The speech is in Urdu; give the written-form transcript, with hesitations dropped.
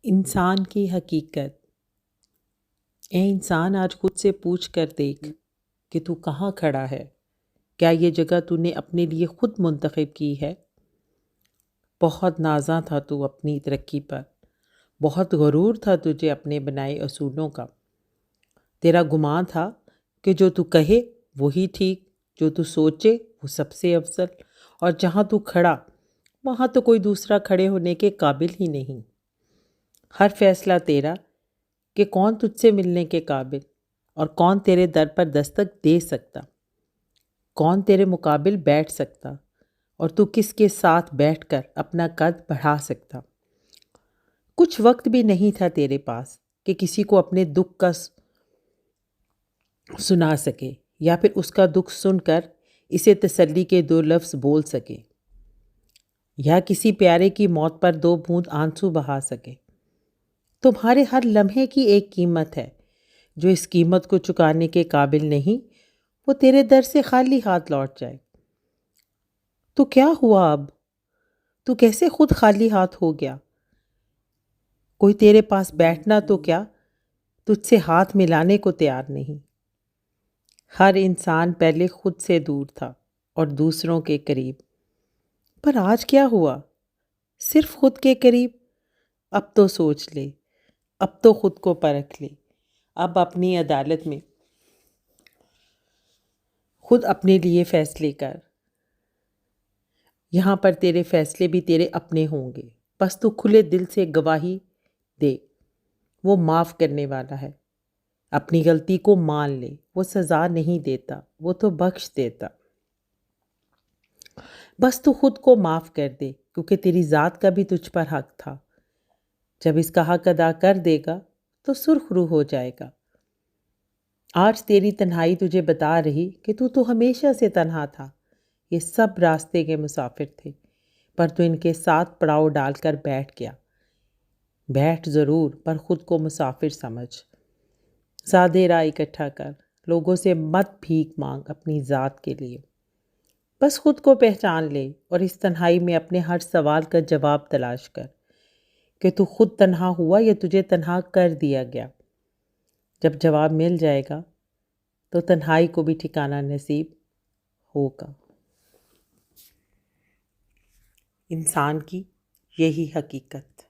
انسان کی حقیقت۔ اے انسان، آج خود سے پوچھ کر دیکھ کہ تو کہاں کھڑا ہے۔ کیا یہ جگہ تو نے اپنے لیے خود منتخب کی ہے؟ بہت نازاں تھا تو اپنی ترقی پر، بہت غرور تھا تجھے اپنے بنائے اصولوں کا۔ تیرا گمان تھا کہ جو تو کہے وہی ٹھیک، جو تو سوچے وہ سب سے افضل، اور جہاں تو کھڑا وہاں تو کوئی دوسرا کھڑے ہونے کے قابل ہی نہیں۔ ہر فیصلہ تیرا کہ کون تجھ سے ملنے کے قابل، اور کون تیرے در پر دستک دے سکتا، کون تیرے مقابل بیٹھ سکتا، اور تو کس کے ساتھ بیٹھ کر اپنا قد بڑھا سکتا۔ کچھ وقت بھی نہیں تھا تیرے پاس کہ کسی کو اپنے دکھ کا سنا سکے، یا پھر اس کا دکھ سن کر اسے تسلی کے دو لفظ بول سکے، یا کسی پیارے کی موت پر دو بوند آنسو بہا سکے۔ تمہارے ہر لمحے کی ایک قیمت ہے، جو اس قیمت کو چکانے کے قابل نہیں، وہ تیرے در سے خالی ہاتھ لوٹ جائے۔ تو کیا ہوا اب؟ تو کیسے خود خالی ہاتھ ہو گیا؟ کوئی تیرے پاس بیٹھنا تو کیا تجھ سے ہاتھ ملانے کو تیار نہیں۔ ہر انسان پہلے خود سے دور تھا اور دوسروں کے قریب، پر آج کیا ہوا؟ صرف خود کے قریب۔ اب تو سوچ لے، اب تو خود کو پرکھ لے، اب اپنی عدالت میں خود اپنے لیے فیصلے کر۔ یہاں پر تیرے فیصلے بھی تیرے اپنے ہوں گے، بس تو کھلے دل سے گواہی دے۔ وہ معاف کرنے والا ہے، اپنی غلطی کو مان لے۔ وہ سزا نہیں دیتا، وہ تو بخش دیتا۔ بس تو خود کو معاف کر دے، کیونکہ تیری ذات کا بھی تجھ پر حق تھا۔ جب اس کا حق ادا کر دے گا تو سرخ رو ہو جائے گا۔ آج تیری تنہائی تجھے بتا رہی کہ تو ہمیشہ سے تنہا تھا۔ یہ سب راستے کے مسافر تھے، پر تو ان کے ساتھ پڑاؤ ڈال کر بیٹھ گیا۔ بیٹھ ضرور، پر خود کو مسافر سمجھ۔ زیادہ راہ اکٹھا کر، لوگوں سے مت بھیک مانگ اپنی ذات کے لیے۔ بس خود کو پہچان لے، اور اس تنہائی میں اپنے ہر سوال کا جواب تلاش کر کہ تو خود تنہا ہوا یا تجھے تنہا کر دیا گیا۔ جب جواب مل جائے گا تو تنہائی کو بھی ٹھکانہ نصیب ہوگا۔ انسان کی یہی حقیقت۔